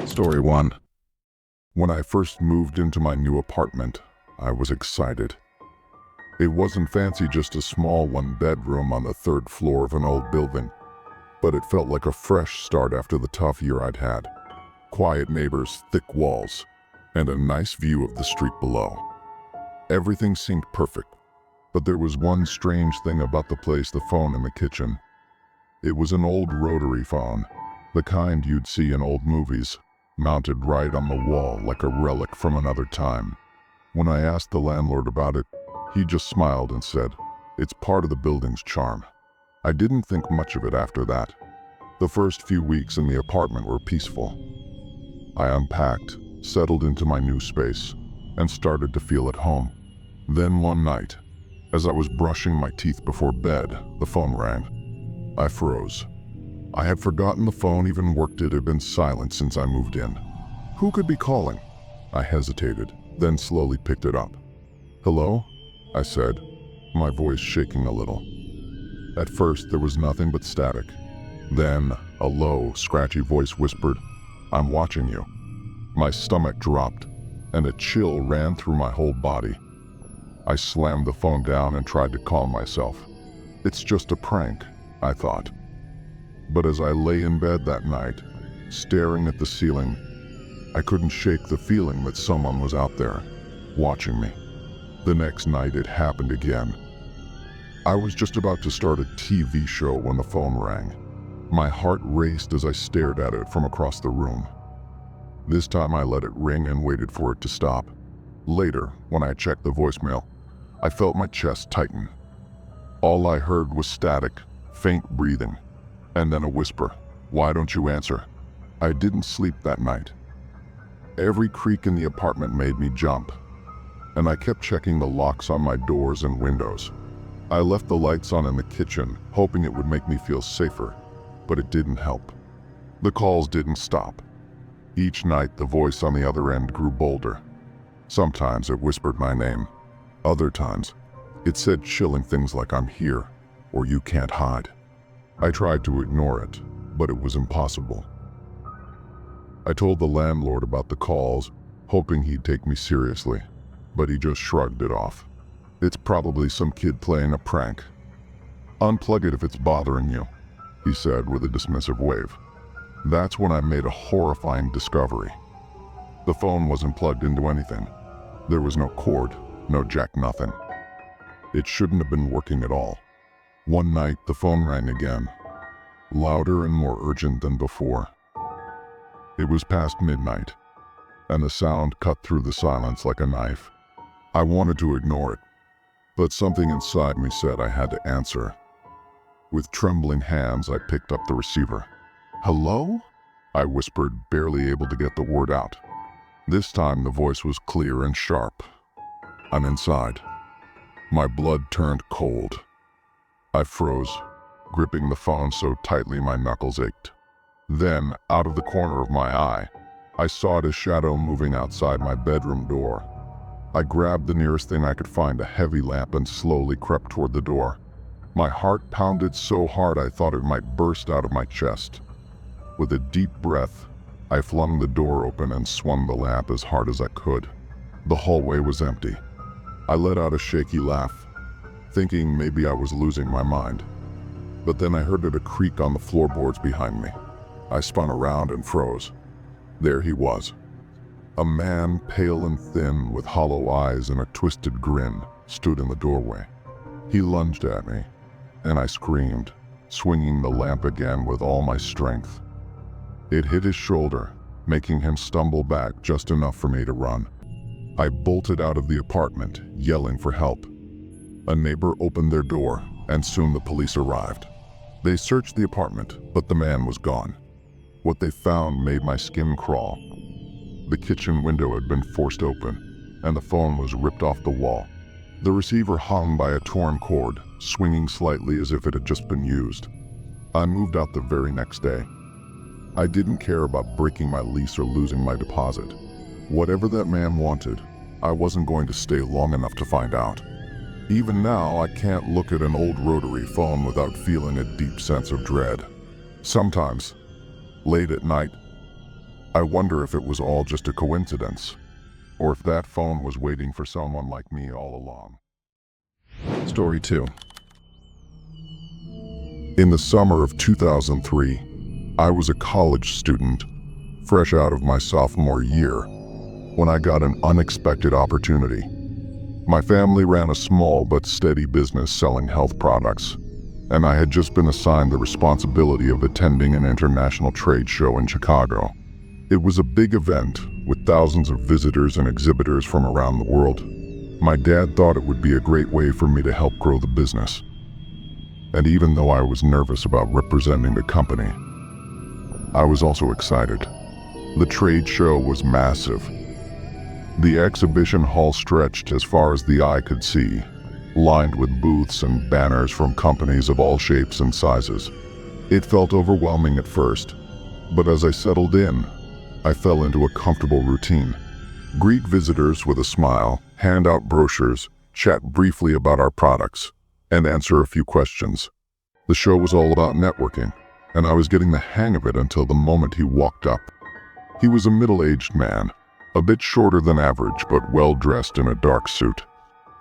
Story 1. When I first moved into my new apartment, I was excited. It wasn't fancy, just a small one-bedroom on the 3rd floor of an old building, but it felt like a fresh start after the tough year I'd had. Quiet neighbors, thick walls, and a nice view of the street below. Everything seemed perfect, but there was one strange thing about the place: the phone in the kitchen. It was an old rotary phone, the kind you'd see in old movies, mounted right on the wall like a relic from another time. When I asked the landlord about it, he just smiled and said, "It's part of the building's charm." I didn't think much of it after that. The first few weeks in the apartment were peaceful. I unpacked, settled into my new space, and started to feel at home. Then one night, as I was brushing my teeth before bed, the phone rang. I froze. I had forgotten the phone even worked. It had been silent since I moved in. Who could be calling? I hesitated, then slowly picked it up. "Hello?" I said, my voice shaking a little. At first, there was nothing but static. Then, a low, scratchy voice whispered, "I'm watching you." My stomach dropped, and a chill ran through my whole body. I slammed the phone down and tried to calm myself. It's just a prank, I thought. But as I lay in bed that night, staring at the ceiling, I couldn't shake the feeling that someone was out there, watching me. The next night it happened again. I was just about to start a TV show when the phone rang. My heart raced as I stared at it from across the room. This time I let it ring and waited for it to stop. Later, when I checked the voicemail, I felt my chest tighten. All I heard was static, faint breathing, and then a whisper, "Why don't you answer?" I didn't sleep that night. Every creak in the apartment made me jump, and I kept checking the locks on my doors and windows. I left the lights on in the kitchen, hoping it would make me feel safer, but it didn't help. The calls didn't stop. Each night, the voice on the other end grew bolder. Sometimes it whispered my name. Other times, it said chilling things like, "I'm here," or "You can't hide." I tried to ignore it, but it was impossible. I told the landlord about the calls, hoping he'd take me seriously, but he just shrugged it off. "It's probably some kid playing a prank. Unplug it if it's bothering you," he said with a dismissive wave. That's when I made a horrifying discovery. The phone wasn't plugged into anything. There was no cord, no jack, nothing. It shouldn't have been working at all. One night, the phone rang again, louder and more urgent than before. It was past midnight, and the sound cut through the silence like a knife. I wanted to ignore it, but something inside me said I had to answer. With trembling hands, I picked up the receiver. "Hello?" I whispered, barely able to get the word out. This time the voice was clear and sharp. "I'm inside." My blood turned cold. I froze, gripping the phone so tightly my knuckles ached. Then, out of the corner of my eye, I saw a shadow moving outside my bedroom door. I grabbed the nearest thing I could find, a heavy lamp, and slowly crept toward the door. My heart pounded so hard I thought it might burst out of my chest. With a deep breath, I flung the door open and swung the lamp as hard as I could. The hallway was empty. I let out a shaky laugh, thinking maybe I was losing my mind. But then I heard a creak on the floorboards behind me. I spun around and froze. There he was. A man, pale and thin, with hollow eyes and a twisted grin, stood in the doorway. He lunged at me, and I screamed, swinging the lamp again with all my strength. It hit his shoulder, making him stumble back just enough for me to run. I bolted out of the apartment, yelling for help. A neighbor opened their door, and soon the police arrived. They searched the apartment, but the man was gone. What they found made my skin crawl. The kitchen window had been forced open, and the phone was ripped off the wall. The receiver hung by a torn cord, swinging slightly as if it had just been used. I moved out the very next day. I didn't care about breaking my lease or losing my deposit. Whatever that man wanted, I wasn't going to stay long enough to find out. Even now, I can't look at an old rotary phone without feeling a deep sense of dread. Sometimes, late at night, I wonder if it was all just a coincidence, or if that phone was waiting for someone like me all along. Story 2. In the summer of 2003, I was a college student, fresh out of my sophomore year, when I got an unexpected opportunity. My family ran a small but steady business selling health products, and I had just been assigned the responsibility of attending an international trade show in Chicago. It was a big event with thousands of visitors and exhibitors from around the world. My dad thought it would be a great way for me to help grow the business. And even though I was nervous about representing the company, I was also excited. The trade show was massive. The exhibition hall stretched as far as the eye could see, lined with booths and banners from companies of all shapes and sizes. It felt overwhelming at first, but as I settled in, I fell into a comfortable routine. Greet visitors with a smile, hand out brochures, chat briefly about our products, and answer a few questions. The show was all about networking, and I was getting the hang of it until the moment he walked up. He was a middle-aged man, a bit shorter than average but well-dressed in a dark suit.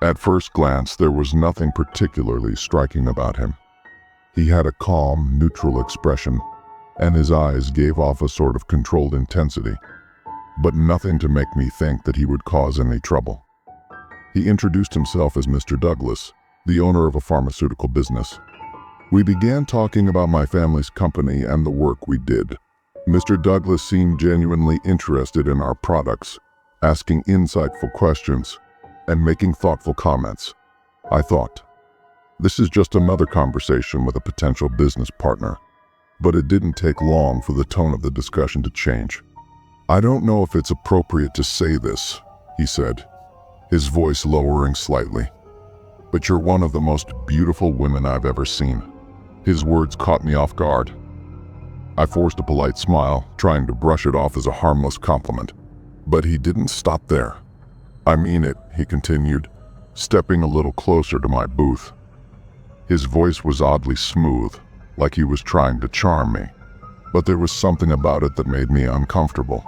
At first glance, there was nothing particularly striking about him. He had a calm, neutral expression, and his eyes gave off a sort of controlled intensity, but nothing to make me think that he would cause any trouble. He introduced himself as Mr. Douglas, the owner of a pharmaceutical business. We began talking about my family's company and the work we did. Mr. Douglas seemed genuinely interested in our products, asking insightful questions and making thoughtful comments. I thought, this is just another conversation with a potential business partner. But it didn't take long for the tone of the discussion to change. "I don't know if it's appropriate to say this," he said, his voice lowering slightly, "but you're one of the most beautiful women I've ever seen." His words caught me off guard. I forced a polite smile, trying to brush it off as a harmless compliment. But he didn't stop there. "I mean it," he continued, stepping a little closer to my booth. His voice was oddly smooth, like he was trying to charm me. But there was something about it that made me uncomfortable.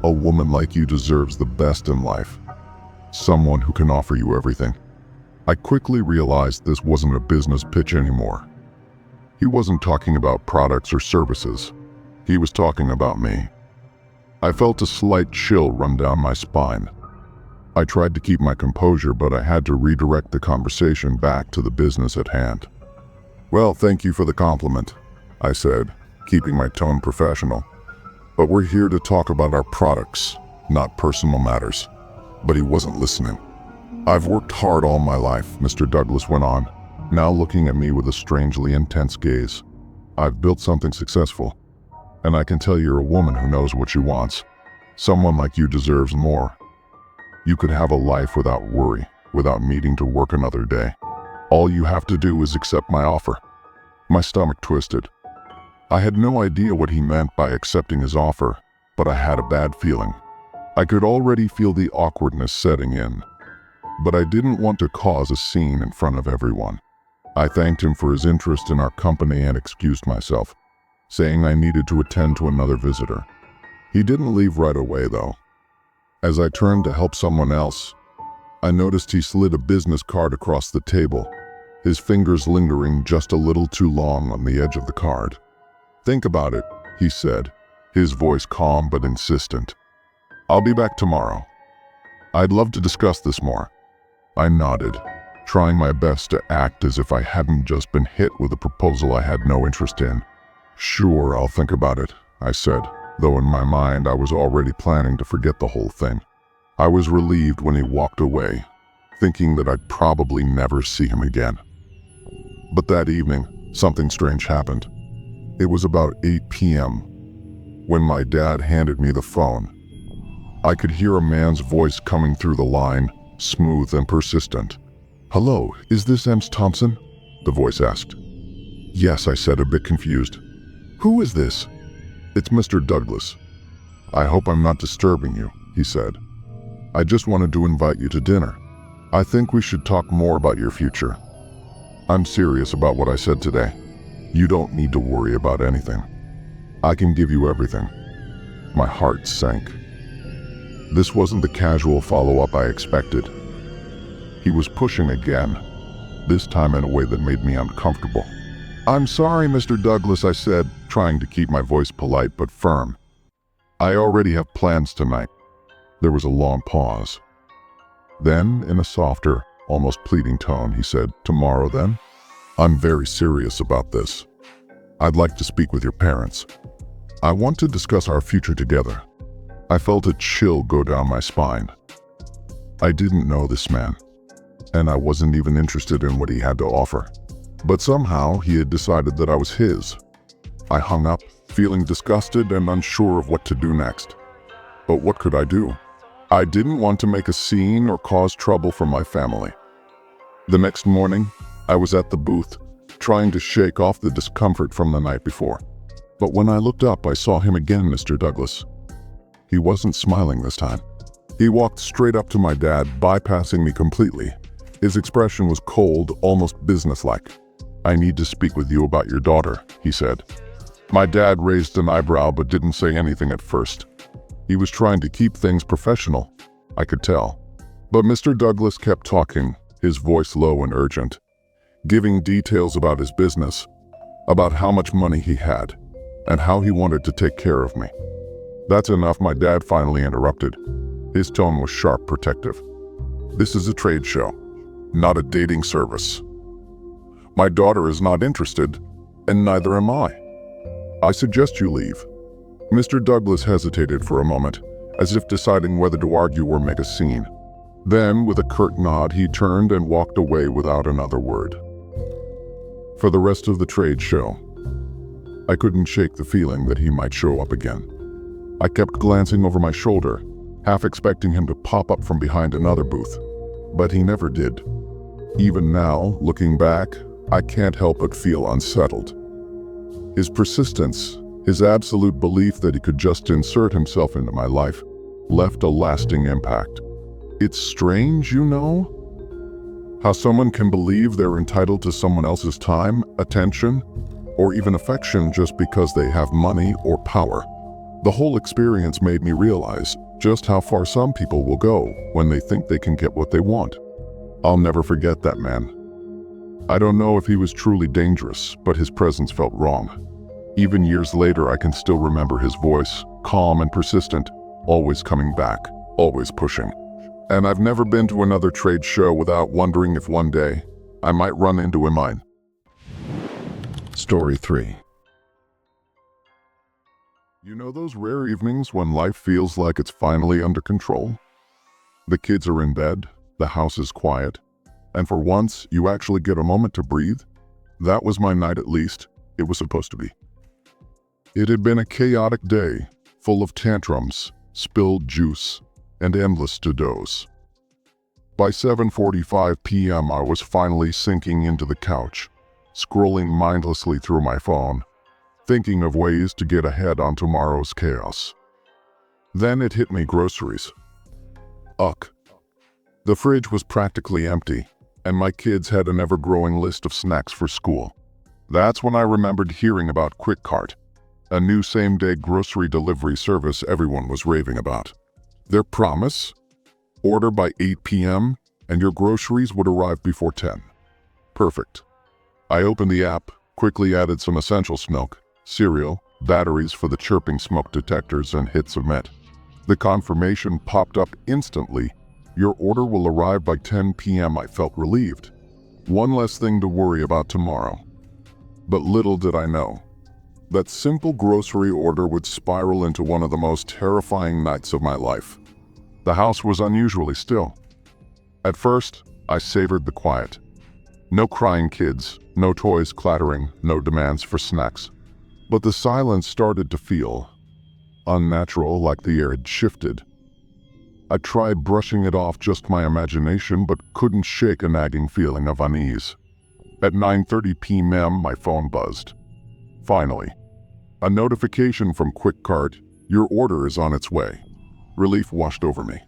"A woman like you deserves the best in life. Someone who can offer you everything." I quickly realized this wasn't a business pitch anymore. He wasn't talking about products or services. He was talking about me. I felt a slight chill run down my spine. I tried to keep my composure, but I had to redirect the conversation back to the business at hand. "Well, thank you for the compliment," I said, keeping my tone professional. "But we're here to talk about our products, not personal matters." But he wasn't listening. "I've worked hard all my life," Mr. Douglas went on, now looking at me with a strangely intense gaze. "I've built something successful, and I can tell you're a woman who knows what she wants. Someone like you deserves more. You could have a life without worry, without needing to work another day. All you have to do is accept my offer." My stomach twisted. I had no idea what he meant by accepting his offer, but I had a bad feeling. I could already feel the awkwardness setting in, but I didn't want to cause a scene in front of everyone. I thanked him for his interest in our company and excused myself, saying I needed to attend to another visitor. He didn't leave right away, though. As I turned to help someone else, I noticed he slid a business card across the table, his fingers lingering just a little too long on the edge of the card. "Think about it," he said, his voice calm but insistent. "I'll be back tomorrow. I'd love to discuss this more." I nodded, trying my best to act as if I hadn't just been hit with a proposal I had no interest in. "Sure, I'll think about it," I said, though in my mind I was already planning to forget the whole thing. I was relieved when he walked away, thinking that I'd probably never see him again. But that evening, something strange happened. It was about 8 p.m. when my dad handed me the phone. I could hear a man's voice coming through the line, smooth and persistent. "Hello, is this Ms. Thompson?" the voice asked. "Yes," I said, a bit confused. "Who is this?" "It's Mr. Douglas." "I hope I'm not disturbing you," he said. I just wanted to invite you to dinner. I think we should talk more about your future. I'm serious about what I said today. You don't need to worry about anything. I can give you everything." My heart sank. This wasn't the casual follow-up I expected. He was pushing again, this time in a way that made me uncomfortable. "I'm sorry, Mr. Douglas," I said, trying to keep my voice polite but firm. "I already have plans tonight." There was a long pause. Then, in a softer, almost pleading tone, he said, "Tomorrow, then? I'm very serious about this. I'd like to speak with your parents. I want to discuss our future together." I felt a chill go down my spine. I didn't know this man, and I wasn't even interested in what he had to offer. But somehow he had decided that I was his. I hung up, feeling disgusted and unsure of what to do next. But what could I do? I didn't want to make a scene or cause trouble for my family. The next morning, I was at the booth, trying to shake off the discomfort from the night before. But when I looked up, I saw him again, Mr. Douglas. He wasn't smiling this time. He walked straight up to my dad, bypassing me completely. His expression was cold, almost businesslike. "I need to speak with you about your daughter," he said. My dad raised an eyebrow but didn't say anything at first. He was trying to keep things professional, I could tell. But Mr. Douglas kept talking, his voice low and urgent, giving details about his business, about how much money he had, and how he wanted to take care of me. "That's enough," my dad finally interrupted. His tone was sharp, protective. "This is a trade show, not a dating service. My daughter is not interested, and neither am I. I suggest you leave." Mr. Douglas hesitated for a moment, as if deciding whether to argue or make a scene. Then, with a curt nod, he turned and walked away without another word. For the rest of the trade show, I couldn't shake the feeling that he might show up again. I kept glancing over my shoulder, half expecting him to pop up from behind another booth. But he never did. Even now, looking back, I can't help but feel unsettled. His persistence, his absolute belief that he could just insert himself into my life, left a lasting impact. It's strange, you know? How someone can believe they're entitled to someone else's time, attention, or even affection just because they have money or power. The whole experience made me realize just how far some people will go when they think they can get what they want. I'll never forget that man. I don't know if he was truly dangerous, but his presence felt wrong. Even years later, I can still remember his voice, calm and persistent, always coming back, always pushing. And I've never been to another trade show without wondering if one day I might run into him mine. Story 3. You know those rare evenings when life feels like it's finally under control? The kids are in bed, the house is quiet, and for once you actually get a moment to breathe? That was my night, at least. It was supposed to be. It had been a chaotic day, full of tantrums, spilled juice, and endless to-dos. By 7:45 p.m. I was finally sinking into the couch, scrolling mindlessly through my phone, thinking of ways to get ahead on tomorrow's chaos. Then it hit me: groceries. Ugh. The fridge was practically empty, and my kids had an ever-growing list of snacks for school. That's when I remembered hearing about Capcut, a new same-day grocery delivery service everyone was raving about. Their promise? Order by 8 p.m. and your groceries would arrive before 10. Perfect. I opened the app, quickly added some essentials: milk, cereal, batteries for the chirping smoke detectors, and hit submit. The confirmation popped up instantly. Your order will arrive by 10 p.m. I felt relieved. One less thing to worry about tomorrow. But little did I know, that simple grocery order would spiral into one of the most terrifying nights of my life. The house was unusually still. At first, I savored the quiet. No crying kids, no toys clattering, no demands for snacks. But the silence started to feel unnatural, like the air had shifted. I tried brushing it off, just my imagination, but couldn't shake a nagging feeling of unease. At 9:30 p.m. my phone buzzed. Finally. A notification from Capcut: your order is on its way. Relief washed over me.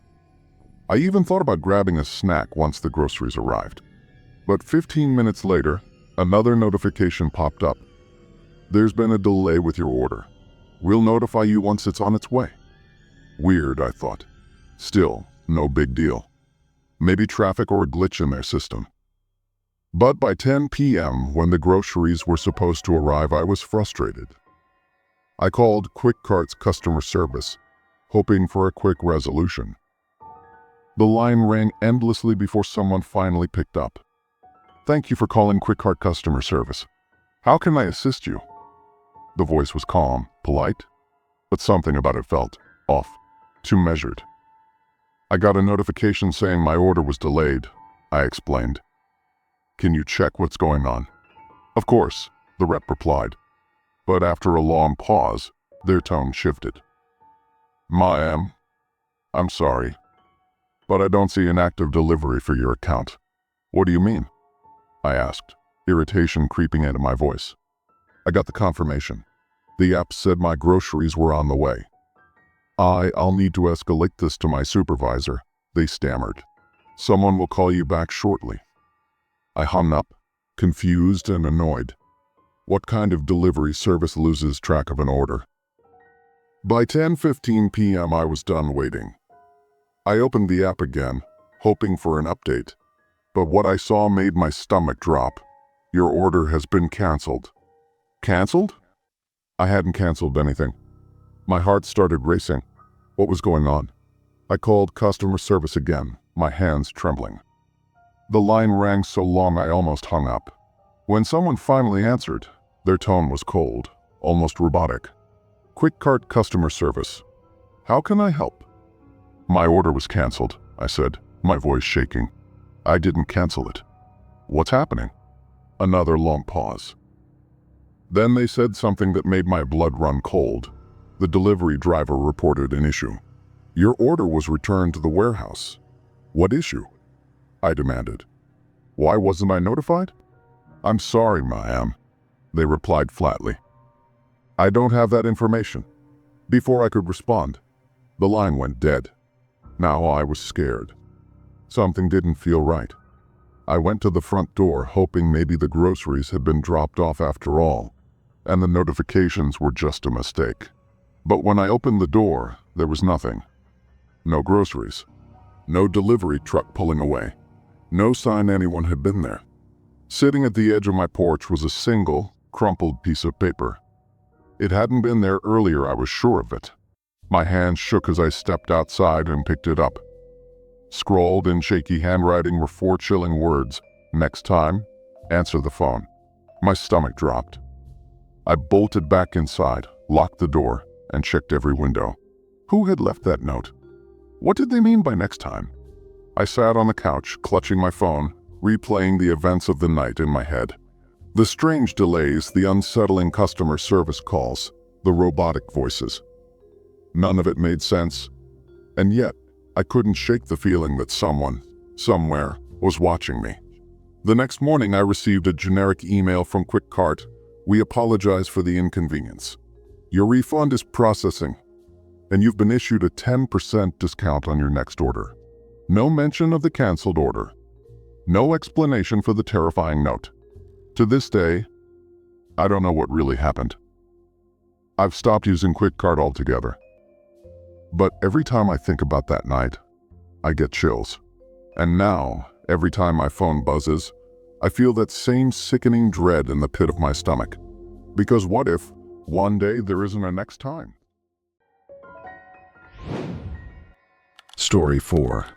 I even thought about grabbing a snack once the groceries arrived. But 15 minutes later, another notification popped up. There's been a delay with your order. We'll notify you once it's on its way. Weird, I thought. Still, no big deal. Maybe traffic or a glitch in their system. But by 10 p.m., when the groceries were supposed to arrive, I was frustrated. I called QuickCart's customer service, hoping for a quick resolution. The line rang endlessly before someone finally picked up. "Thank you for calling QuickCart customer service. How can I assist you?" The voice was calm, polite, but something about it felt off, too measured. "I got a notification saying my order was delayed," I explained. "Can you check what's going on?" "Of course," the rep replied. But after a long pause, their tone shifted. "Ma'am, I'm sorry, but I don't see an active delivery for your account." "What do you mean?" I asked, irritation creeping into my voice. "I got the confirmation. The app said my groceries were on the way." I'll need to escalate this to my supervisor," they stammered. "Someone will call you back shortly." I hung up, confused and annoyed. What kind of delivery service loses track of an order? By 10:15 p.m. I was done waiting. I opened the app again, hoping for an update. But what I saw made my stomach drop. "Your order has been canceled." Canceled? I hadn't canceled anything. My heart started racing. What was going on? I called customer service again, my hands trembling. The line rang so long I almost hung up. When someone finally answered, their tone was cold, almost robotic. "QuickCart customer service. How can I help?" "My order was canceled," I said, my voice shaking. "I didn't cancel it." "What's happening?" Another long pause. Then they said something that made my blood run cold. The delivery driver reported an issue. "Your order was returned to the warehouse." "What issue?" I demanded. "Why wasn't I notified?" "I'm sorry, ma'am," they replied flatly. "I don't have that information." Before I could respond, the line went dead. Now I was scared. Something didn't feel right. I went to the front door, hoping maybe the groceries had been dropped off after all, and the notifications were just a mistake. But when I opened the door, there was nothing. No groceries. No delivery truck pulling away. No sign anyone had been there. Sitting at the edge of my porch was a single, crumpled piece of paper. It hadn't been there earlier, I was sure of it. My hands shook as I stepped outside and picked it up. Scrawled in shaky handwriting were 4 chilling words: "Next time, answer the phone." My stomach dropped. I bolted back inside, locked the door, and checked every window. Who had left that note? What did they mean by next time? I sat on the couch, clutching my phone, replaying the events of the night in my head. The strange delays, the unsettling customer service calls, the robotic voices. None of it made sense, and yet I couldn't shake the feeling that someone, somewhere, was watching me. The next morning I received a generic email from QuickCart. "We apologize for the inconvenience. Your refund is processing, and you've been issued a 10% discount on your next order." No mention of the canceled order. No explanation for the terrifying note. To this day, I don't know what really happened. I've stopped using QuickCart altogether. But every time I think about that night, I get chills. And now, every time my phone buzzes, I feel that same sickening dread in the pit of my stomach. Because what if, one day, there isn't a next time? Story 4.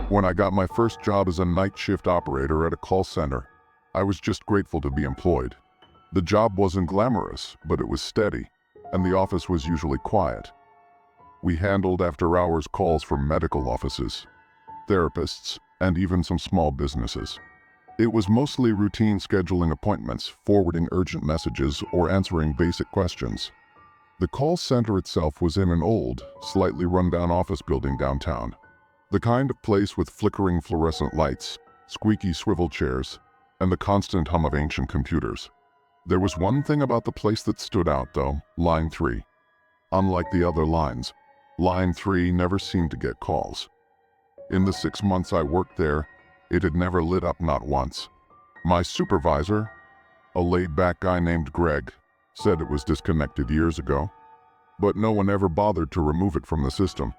When I got my first job as a night shift operator at a call center, I was just grateful to be employed. The job wasn't glamorous, but it was steady, and the office was usually quiet. We handled after-hours calls from medical offices, therapists, and even some small businesses. It was mostly routine scheduling appointments, forwarding urgent messages, or answering basic questions. The call center itself was in an old, slightly run-down office building downtown. The kind of place with flickering fluorescent lights, squeaky swivel chairs, and the constant hum of ancient computers. There was one thing about the place that stood out, though: Line 3. Unlike the other lines, Line 3 never seemed to get calls. In the 6 months I worked there, it had never lit up, not once. My supervisor, a laid-back guy named Greg, said it was disconnected years ago, but no one ever bothered to remove it from the system.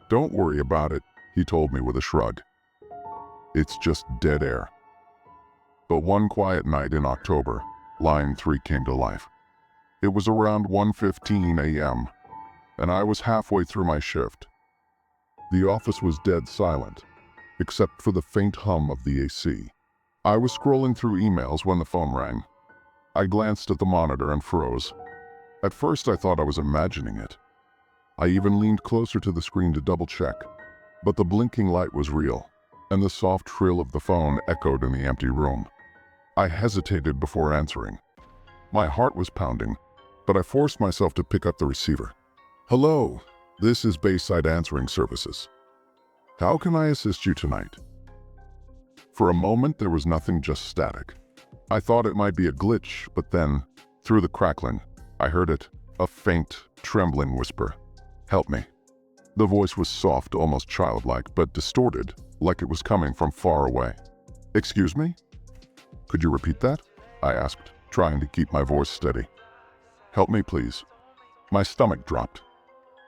"Don't worry about it," he told me with a shrug. "It's just dead air." But one quiet night in October, Line 3 came to life. It was around 1:15 a.m., and I was halfway through my shift. The office was dead silent, except for the faint hum of the AC. I was scrolling through emails when the phone rang. I glanced at the monitor and froze. At first I thought I was imagining it. I even leaned closer to the screen to double-check, but the blinking light was real, and the soft trill of the phone echoed in the empty room. I hesitated before answering. My heart was pounding, but I forced myself to pick up the receiver. "Hello, this is Bayside Answering Services. How can I assist you tonight?" For a moment there was nothing, just static. I thought it might be a glitch, but then, through the crackling, I heard it, a faint, trembling whisper. "Help me." The voice was soft, almost childlike, but distorted, like it was coming from far away. "Excuse me? Could you repeat that?" I asked, trying to keep my voice steady. "Help me, please." My stomach dropped.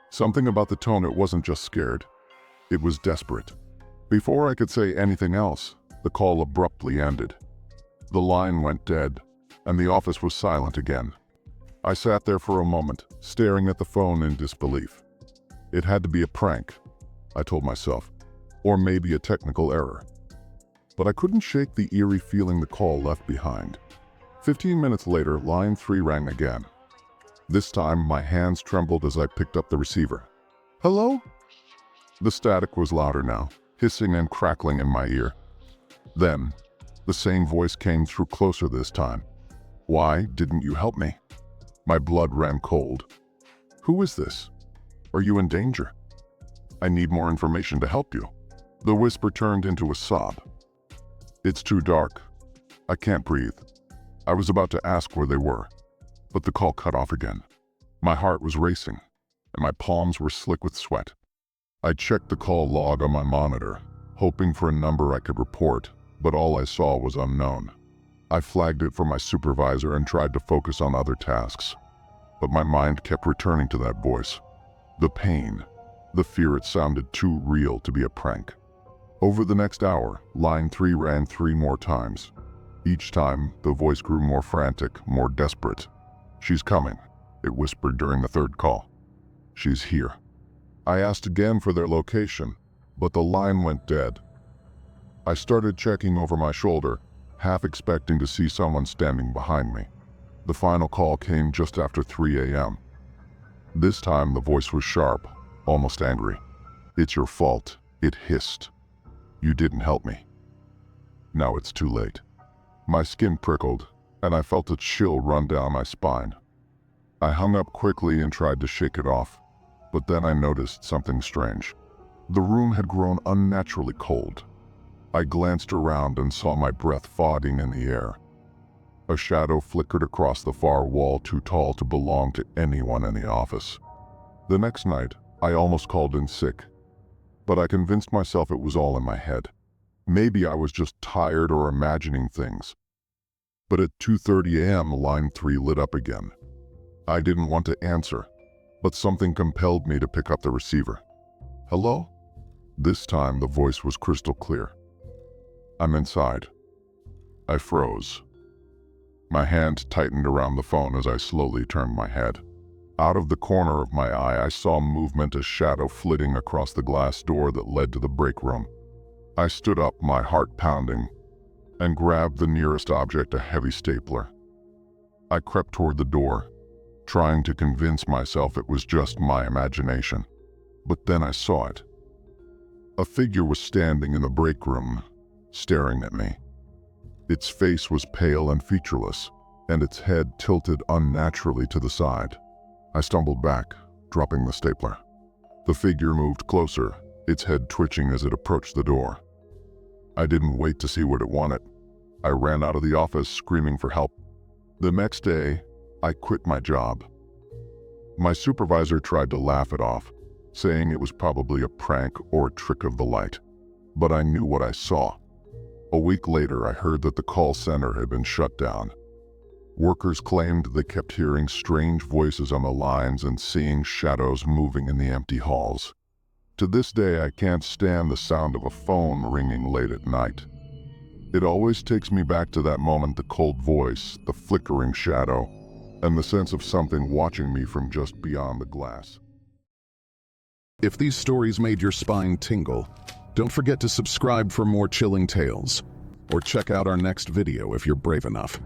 Something about the tone, it wasn't just scared. It was desperate. Before I could say anything else, the call abruptly ended. The line went dead, and the office was silent again. I sat there for a moment, staring at the phone in disbelief. It had to be a prank, I told myself, or maybe a technical error. But I couldn't shake the eerie feeling the call left behind. 15 minutes later, line 3 rang again. This time, my hands trembled as I picked up the receiver. "Hello?" The static was louder now, hissing and crackling in my ear. Then, the same voice came through, closer this time. "Why didn't you help me?" My blood ran cold. "Who is this? Are you in danger? I need more information to help you." The whisper turned into a sob. "It's too dark. I can't breathe." I was about to ask where they were, but the call cut off again. My heart was racing, and my palms were slick with sweat. I checked the call log on my monitor, hoping for a number I could report, but all I saw was unknown. I flagged it for my supervisor and tried to focus on other tasks, but my mind kept returning to that voice. The pain, the fear, it sounded too real to be a prank. Over the next hour, line 3 rang 3 more times. Each time, the voice grew more frantic, more desperate. "She's coming," it whispered during the third call. "She's here." I asked again for their location, but the line went dead. I started checking over my shoulder, half expecting to see someone standing behind me. The final call came just after 3 a.m. This time the voice was sharp, almost angry. "It's your fault," it hissed. "You didn't help me. Now it's too late." My skin prickled, and I felt a chill run down my spine. I hung up quickly and tried to shake it off, but then I noticed something strange. The room had grown unnaturally cold. I glanced around and saw my breath fogging in the air. A shadow flickered across the far wall, too tall to belong to anyone in the office. The next night, I almost called in sick, but I convinced myself it was all in my head. Maybe I was just tired or imagining things. But at 2:30 a.m., line 3 lit up again. I didn't want to answer, but something compelled me to pick up the receiver. "Hello?" This time the voice was crystal clear. "I'm inside." I froze. My hand tightened around the phone as I slowly turned my head. Out of the corner of my eye, I saw movement, a shadow flitting across the glass door that led to the break room. I stood up, my heart pounding, and grabbed the nearest object, a heavy stapler. I crept toward the door, trying to convince myself it was just my imagination. But then I saw it. A figure was standing in the break room, staring at me. Its face was pale and featureless, and its head tilted unnaturally to the side. I stumbled back, dropping the stapler. The figure moved closer, its head twitching as it approached the door. I didn't wait to see what it wanted. I ran out of the office, screaming for help. The next day, I quit my job. My supervisor tried to laugh it off, saying it was probably a prank or a trick of the light. But I knew what I saw. A week later, I heard that the call center had been shut down. Workers claimed they kept hearing strange voices on the lines and seeing shadows moving in the empty halls. To this day, I can't stand the sound of a phone ringing late at night. It always takes me back to that moment, the cold voice, the flickering shadow, and the sense of something watching me from just beyond the glass. If these stories made your spine tingle, don't forget to subscribe for more chilling tales, or check out our next video if you're brave enough.